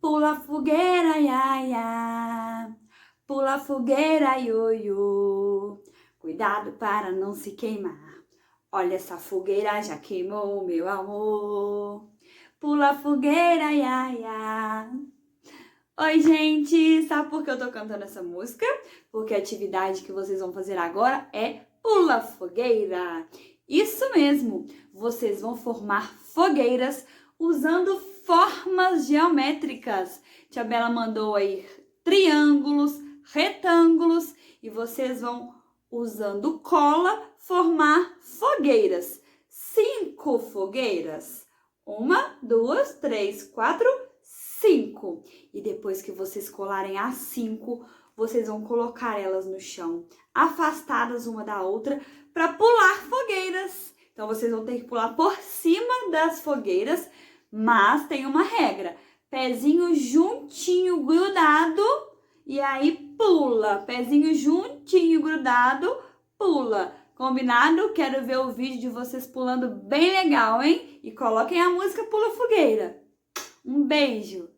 Pula fogueira, ia, ia. Pula fogueira, ioiô. Cuidado para não se queimar. Olha, essa fogueira já queimou, meu amor. Pula fogueira, ia, ia. Oi, gente! Sabe por que eu tô cantando essa música? Porque a atividade que vocês vão fazer agora é pula fogueira. Isso mesmo! Vocês vão formar fogueiras usando formas geométricas. Tia Bela mandou aí triângulos, retângulos e vocês vão, usando cola, formar fogueiras. 5 fogueiras. 1, 2, 3, 4, 5. E depois que vocês colarem as 5, vocês vão colocar elas no chão, afastadas uma da outra, para pular fogueiras. Então, vocês vão ter que pular por cima das fogueiras, mas tem uma regra. Pezinho juntinho, grudado, e aí pula. Pezinho juntinho, grudado, pula. Combinado? Quero ver o vídeo de vocês pulando bem legal, hein? E coloquem a música Pula Fogueira. Um beijo!